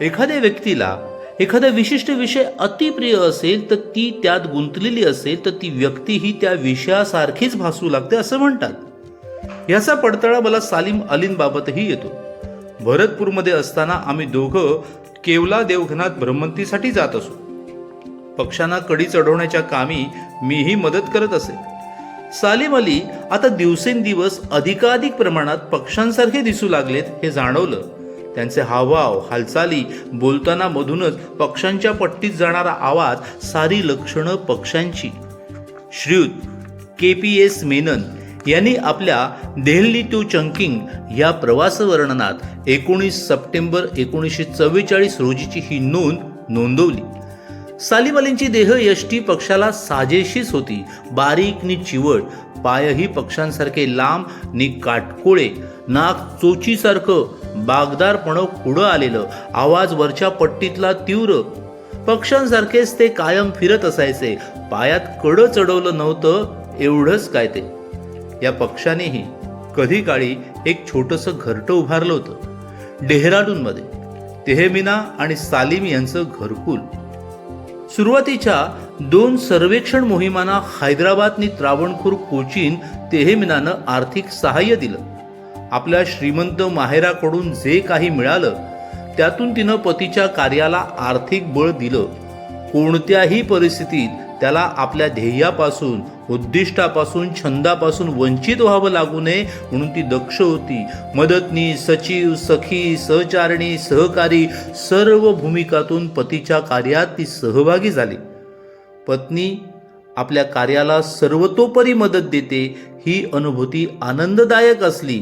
एखाद्या व्यक्तीला एखादा विशिष्ट विषय अतिप्रिय असेल तर ती त्यात गुंतलेली असेल तर ती व्यक्ती ही त्या विषयासारखीच भासू लागते असं म्हणतात. याचा पडताळा मला सालीम अलींबाबतही येतो. भरतपूरमध्ये असताना आम्ही दोघं केवला देवघनात भ्रमंतीसाठी जात असो. पक्ष्यांना कडी चढवण्याच्या कामी मीही मदत करत असे. सालीम अली आता दिवसेंदिवस अधिकाधिक प्रमाणात पक्ष्यांसारखे दिसू लागलेत हे जाणवलं. त्यांचे हावभाव हालचाली बोलताना मधूनच पक्ष्यांच्या पट्टीत जाणारा आवाज, सारी लक्षणं पक्ष्यांची. श्रीयुत KPS मेनन यांनी आपल्या देहली टू चंकिंग या प्रवास वर्णनात 19 सप्टेंबर 1944 रोजीची ही नोंदवली. सालीम अलींची देहयष्टी पक्षाला साजेशीच होती. बारीक नि चिवट, पायही पक्ष्यांसारखे लांब नि काटकोळे, नाक चोचीसारखं बागदारपणं पुढं आलेलं, आवाज वरच्या पट्टीतला तीव्र. पक्ष्यांसारखेच ते कायम फिरत असायचे. पायात कडं चढवलं नव्हतं एवढंच काय ते. या पक्षानेही कधी काळी एक छोटंसं घरटं उभारलं होतं डेहराडूनमध्ये. तेहमिना आणि सालीम यांचं घरकुल. सुरुवातीच्या 2 सर्वेक्षण मोहिमांना हैदराबाद नि त्रावणकोर कोचीन तेहमिनानं आर्थिक सहाय्य दिलं. आपल्या श्रीमंत माहेराकडून जे काही मिळालं त्यातून तिनं पतीच्या कार्याला आर्थिक बळ दिलं. कोणत्याही परिस्थितीत त्याला आपल्या ध्येयापासून, उद्दिष्टापासून, छंदापासून वंचित व्हावं लागू नये म्हणून ती दक्ष होती. मदतनीस, सचिव, सखी, सहचारिणी, सहकारी सर्व भूमिकातून पतीच्या कार्यात ती सहभागी झाली. पत्नी आपल्या कार्याला सर्वतोपरी मदत देते ही अनुभूती आनंददायक असली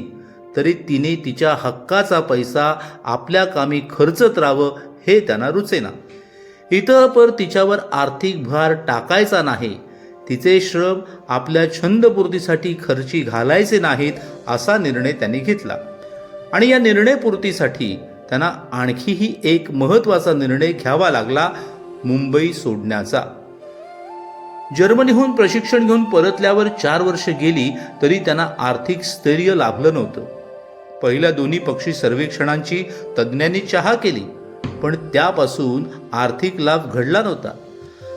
तरी तिने तिच्या हक्काचा पैसा आपल्या कामी खर्चत राहावं हे त्यांना रुचेना. इतपर तिच्यावर आर्थिक भार टाकायचा नाही. तिचे श्रम आपल्या छंदपूर्तीसाठी खर्ची घालायचे नाहीत असा निर्णय त्यांनी घेतला. आणि या निर्णयपूर्तीसाठी त्यांना आणखीही एक महत्त्वाचा निर्णय घ्यावा लागला, मुंबई सोडण्याचा. जर्मनीहून प्रशिक्षण घेऊन परतल्यावर 4 वर्ष गेली तरी त्यांना आर्थिक स्थैर्य लाभलं नव्हतं. पहिल्या दोन्ही पक्षी सर्वेक्षणांची तज्ज्ञांनी चहा केली पण त्यापासून आर्थिक लाभ घडला नव्हता.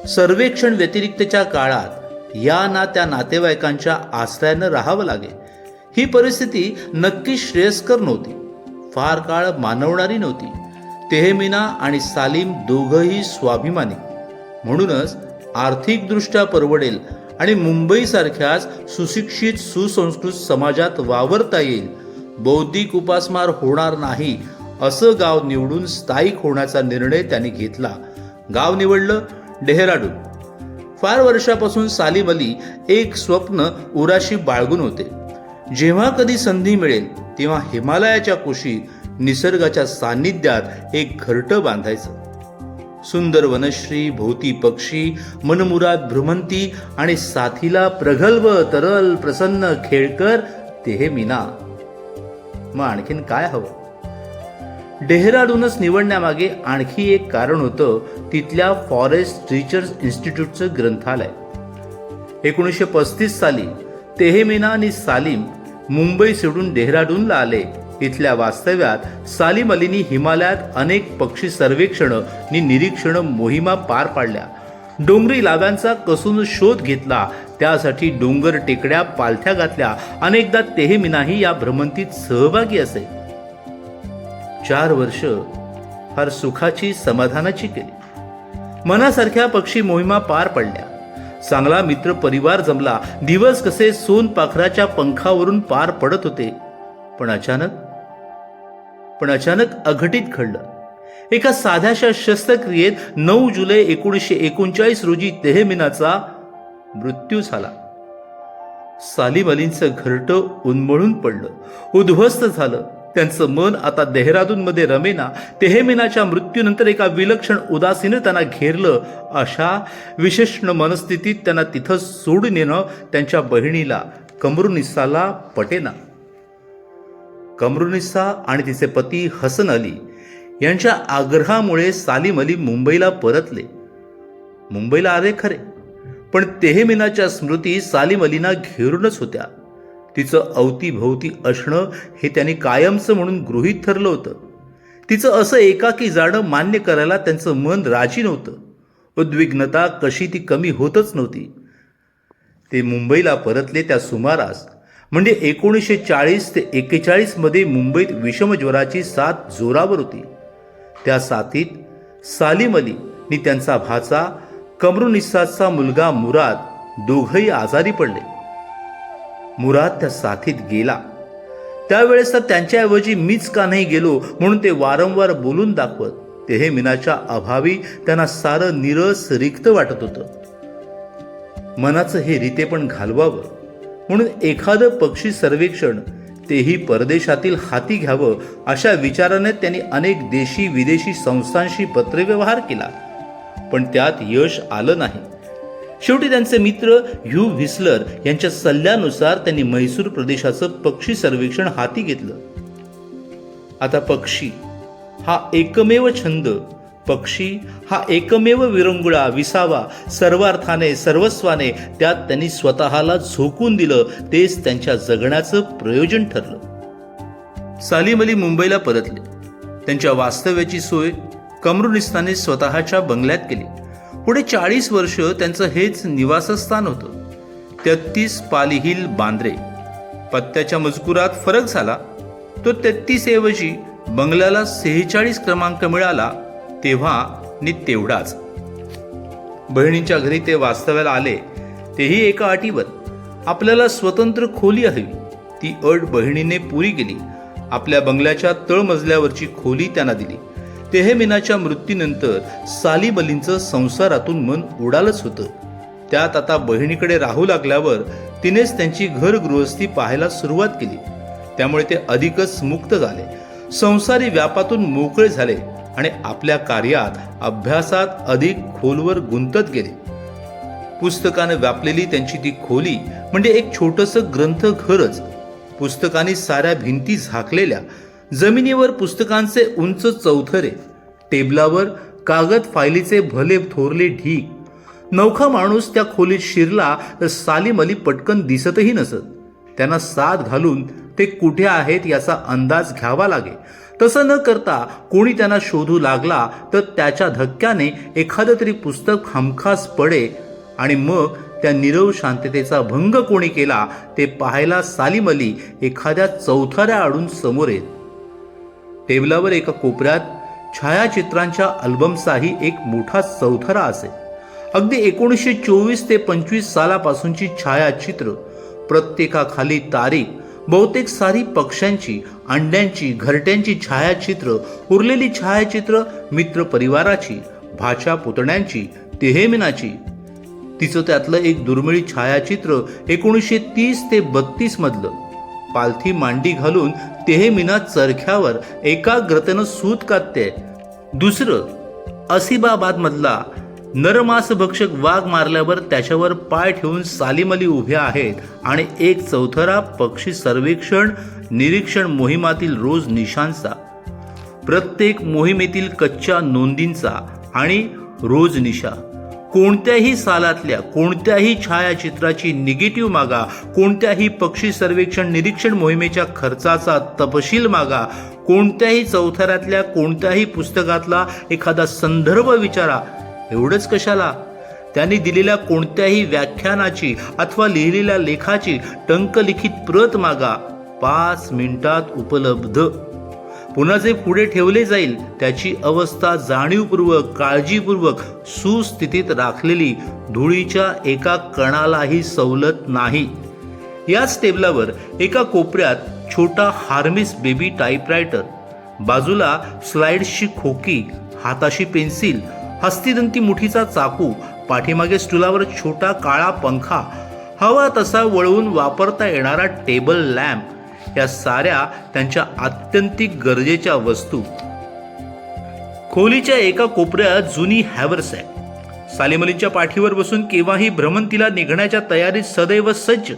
सर्वेक्षण व्यतिरिक्तच्या काळात या ना त्या नातेवाईकांच्या आश्रयानं राहावं लागे. ही परिस्थिती नक्की श्रेयस्कर नव्हती, फार काळ मानवणारी नव्हती. तेहमिना आणि सालीम दोघंही स्वाभिमानी. म्हणूनच आर्थिकदृष्ट्या परवडेल आणि मुंबईसारख्याच सुशिक्षित सुसंस्कृत समाजात वावरता येईल, बौद्धिक उपासमार होणार नाही असं गाव निवडून स्थायिक होण्याचा निर्णय त्यांनी घेतला. गाव निवडलं डेहराडून. फार वर्षापासून सालीम अली एक स्वप्न उराशी बाळगून होते. जेव्हा कधी संधी मिळेल तेव्हा हिमालयाच्या कुशीत निसर्गाच्या सान्निध्यात एक घरटं बांधायचं. सुंदर वनश्री, भोवती पक्षी, मनमुराद भ्रमंती आणि साथीला प्रगल्भ तरल प्रसन्न खेळकर तेहमिना. मग आणखीन काय हवं? डेहराडूनच निवडण्यामागे आणखी एक कारण होतं, तिथल्या फॉरेस्ट रिसर्च इन्स्टिट्यूटचं ग्रंथालय. 1935 साली तेहमिना आणि सालीम मुंबई सोडून डेहराडूनला आले. इथल्या वास्तव्यात सालीम अलींनी हिमालयात अनेक पक्षी सर्वेक्षण आणि निरीक्षण मोहिमा पार पाडल्या. डोंगरी लाव्यांचा कसून शोध घेतला. त्यासाठी डोंगर टेकड्या पालथ्या घातल्या. अनेकदा तेहमिनाही या भ्रमंतीत सहभागी असे. 4 वर्ष फार सुखाची समाधानाची केली. मनासारख्या पक्षी मोहिमा पार पडल्या. चांगला मित्र परिवार जमला. दिवस कसे सोनपाखराच्या पंखावरून पार पडत होते. पण अचानक अघटित घडलं. एका साध्याशा शस्त्रक्रियेत 9 जुलै 1939 रोजी तेहमिनाचा मृत्यू झाला. सालीम अलींचं घरटं उन्मळून पडलं, उद्ध्वस्त झालं. त्यांचं मन आता देहरादूनमध्ये रमेना. तेहमिनाच्या मृत्यूनंतर एका विलक्षण उदासीनतेनं घेरलं. अशा विशेष मनस्थितीत त्यांना तिथं सोडून येणं त्यांच्या बहिणीला कमरुनिस्साला पटेना. कमरुनिस्सा आणि तिचे पती हसन अली यांच्या आग्रहामुळे सालीम अली मुंबईला परतले. मुंबईला आले खरे, पण तेहमिनाच्या स्मृती सालीम अलींना घेरूनच होत्या. तिचं अवतीभोवती असणं हे त्यांनी कायमचं म्हणून गृहीत ठरलं होतं. तिचं असं एकाकी जाणं मान्य करायला त्यांचं मन राजी नव्हतं. उद्विग्नता कशी ती कमी होतच नव्हती. ते मुंबईला परतले त्या सुमारास, म्हणजे 1940 ते 41 मध्ये मुंबईत विषमज्वराची साथ जोरावर होती. त्या साथीत सालीम अली आणि त्यांचा भाचा कमरुनिसाचा मुलगा मुराद दोघंही आजारी पडले. मुराद त्या साथीत गेला. त्यावेळेस तर त्यांच्याऐवजी मीच का नाही गेलो म्हणून ते वारंवार बोलून दाखवत. तेहमिनाच्या अभावी त्यांना सारं निरस रिक्त वाटत होतं. मनाचं हे रितेपण घालवावं म्हणून एखादं पक्षी सर्वेक्षण, तेही परदेशातील हाती घ्यावं अशा विचाराने त्यांनी अनेक देशी विदेशी संस्थांशी पत्रव्यवहार केला, पण त्यात यश आलं नाही. शेवटी त्यांचे मित्र ह्यू व्हिसलर यांच्या सल्ल्यानुसार त्यांनी म्हैसूर प्रदेशाचं पक्षी सर्वेक्षण हाती घेतलं. आता पक्षी हा एकमेव छंद, पक्षी हा एकमेव विरंगुळा, विसावा, सर्वार्थाने सर्वस्वाने त्यात त्यांनी स्वतःला झोकून दिलं. तेच त्यांच्या जगण्याचं प्रयोजन ठरलं. सालीम अली मुंबईला परतले. त्यांच्या वास्तव्याची सोय कमरुनिस्ताने स्वतःच्या बंगल्यात केली. पुढे 40 वर्ष त्यांचं हेच निवासस्थान होतं. 33 पाली हिल, बांद्रे. पत्त्याच्या मजकुरात फरक झाला. तो 33 ऐवजी बंगल्याला 46 क्रमांक मिळाला. तेव्हा नि तेवढाच. बहिणींच्या घरी ते वास्तव्याला आले, तेही एका अटीवर. आपल्याला स्वतंत्र खोली हवी. ती अट बहिणीने पुरी केली. आपल्या बंगल्याच्या तळमजल्यावरची खोली त्यांना दिली. तेहमिनाच्या मृत्यूनंतर सालीम अलींचं संसारातून मन उडालच होतं. त्यात आता बहिणीकडे राहू लागल्यावर तिनेच त्यांची घरगृहस्थी पाहायला सुरुवात केली. त्यामुळे ते अधिकच मुक्त झाले, संसारी व्यापातून मोकळे झाले आणि आपल्या कार्यात, अभ्यासात अधिक खोलवर गुंतत गेले. पुस्तकानं व्यापलेली त्यांची ती खोली म्हणजे एक छोटंसं ग्रंथघरच. पुस्तकांनी साऱ्या भिंती झाकलेल्या, जमिनीवर पुस्तकांचे उंच चौथरे, टेबलावर कागद फायलीचे भले थोरले ढीग. नवखा माणूस त्या खोलीत शिरला तर सालीम अली पटकन दिसतही नसत. त्यांना साथ घालून ते कुठे आहेत याचा अंदाज घ्यावा लागे. तसं न करता कोणी त्यांना शोधू लागला तर त्याच्या धक्क्याने एखादं तरी पुस्तक हमखास पडे आणि मग त्या नीरव शांततेचा भंग कोणी केला ते पाहायला सालीम अली एखाद्या चौथऱ्या आडून समोर येत. टेबलावर एका कोपऱ्यात छायाचित्रांच्या अल्बमचाही एक मोठा चौथरा असे. अगदी 1924 ते 25 सालापासूनची छायाचित्र, प्रत्येकाखाली तारीख, बहुतेक सारी पक्ष्यांची, अंड्यांची, घरट्यांची छायाचित्र, उरलेली छायाचित्र मित्र परिवाराची, भाच्या पुतण्यांची, तेहमिनाची. तिचं त्यातलं एक दुर्मिळ छायाचित्र 1930 ते 32 मधलं. पालथी मांडी घालून तेहमिना चरख्यावर एकाग्रतेनं सूत कातते. दुसरं असिबाबाद मधला नरमास भक्षक वाघ मारल्यावर त्याच्यावर पाय ठेवून सालीम अली उभे आहेत आणि एक चौथरा पक्षी सर्वेक्षण निरीक्षण मोहिमातील रोज निशांचा, प्रत्येक मोहिमेतील कच्च्या नोंदींचा आणि रोज निशा. कोणत्याही सालातल्या कोणत्याही छायाचित्राची निगेटिव्ह मागा, कोणत्याही पक्षी सर्वेक्षण निरीक्षण मोहिमेच्या खर्चाचा तपशील मागा, कोणत्याही चौथऱ्यातल्या कोणत्याही पुस्तकातला एखादा संदर्भ विचारा. एवढंच कशाला, त्यांनी दिलेल्या कोणत्याही व्याख्यानाची अथवा लिहिलेल्या लेखाची टंकलिखित प्रत मागा. 5 मिनिटात उपलब्ध. पुन्हा जे पुढे ठेवले जाईल त्याची अवस्था जाणीवपूर्वक, काळजीपूर्वक सुस्थितीत राखलेली, धुळीच्या एका कणालाही सवलत नाही. याच टेबलावर एका कोपऱ्यात छोटा हार्मिस बेबी टाईपरायटर, बाजूला स्लाइड्सची खोकी, हाताशी पेन्सिल, हस्तिदंती मुठीचा चाकू, पाठीमागे स्टूलावर छोटा काळा पंखा, हवा तसा वळवून वापरता येणारा टेबल लॅम्प. या साऱ्या त्यांच्या आत्यंतिक गरजेच्या वस्तू. खोलीच्या एका कोपऱ्यात जुनी हॅवरसॅक, सालीम अलींच्या पाठीवर बसून केव्हाही भ्रमंतीला निघण्याच्या तयारीत सदैव सज्ज.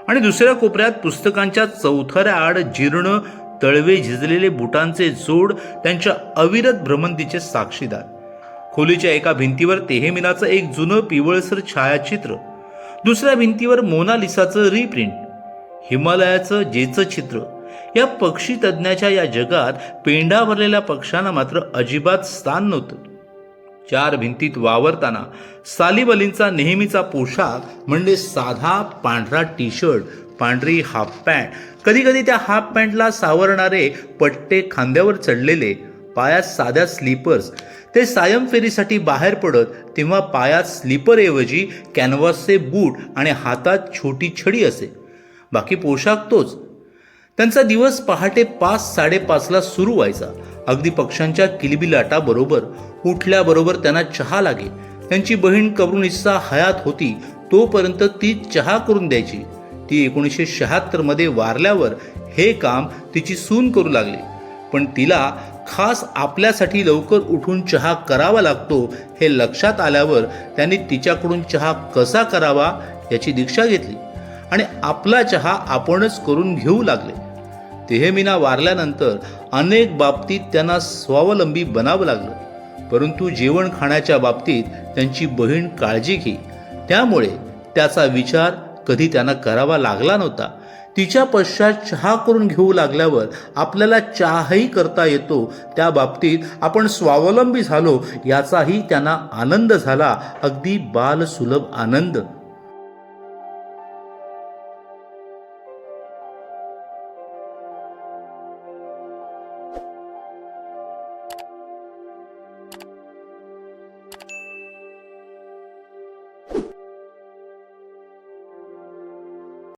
आणि दुसऱ्या कोपऱ्यात पुस्तकांच्या चौथऱ्या आड जीर्ण तळवे झिजलेले बुटांचे जोड, त्यांच्या अविरत भ्रमंतीचे साक्षीदार. खोलीच्या एका भिंतीवर तेहमिनाचं एक जुनं पिवळसर छायाचित्र, दुसऱ्या भिंतीवर मोनालिसाचं रिप्रिंट, हिमालयाचं जेचं चित्र, या पक्षी तज्ज्ञाच्या या जगात पेंढा भरलेल्या पक्ष्यांना मात्र अजिबात स्थान नव्हतं. चार भिंतीत वावरताना सालिम अलींचा नेहमीचा पोशाख म्हणजे साधा पांढरा टी शर्ट, पांढरी हाफ पॅन्ट, कधीकधी त्या हाफ पॅन्टला सावरणारे पट्टे खांद्यावर चढलेले, पायात साध्या स्लीपर्स. ते सायम फेरीसाठी बाहेर पडत तेव्हा पायात स्लीपरऐवजी कॅनव्हासचे बूट आणि हातात छोटी छडी असे. बाकी पोशाख तोच. त्यांचा दिवस पहाटे 5-5:30ला सुरू व्हायचा. अगदी पक्ष्यांच्या किलबिलाटाबरोबर उठल्याबरोबर त्यांना चहा लागे. त्यांची बहीण कमरुनिसा हयात होती तोपर्यंत ती चहा करून द्यायची. ती 1976 वारल्यावर हे काम तिची सून करू लागली. पण तिला खास आपल्यासाठी लवकर उठून चहा करावा लागतो हे लक्षात आल्यावर त्यांनी तिच्याकडून चहा कसा करावा याची दीक्षा घेतली आणि आपला चहा आपणच करून घेऊ लागले. तेहमिना वारल्यानंतर अनेक बाबतीत त्यांना स्वावलंबी बनावं लागलं. परंतु जेवण खाण्याच्या बाबतीत त्यांची बहीण काळजी घे, त्यामुळे त्याचा विचार कधी त्यांना करावा लागला नव्हता. तिच्या पश्चात चहा करून घेऊ लागल्यावर आपल्याला चहाही करता येतो, त्या बाबतीत आपण स्वावलंबी झालो याचाही त्यांना आनंद झाला, अगदी बालसुलभ आनंद.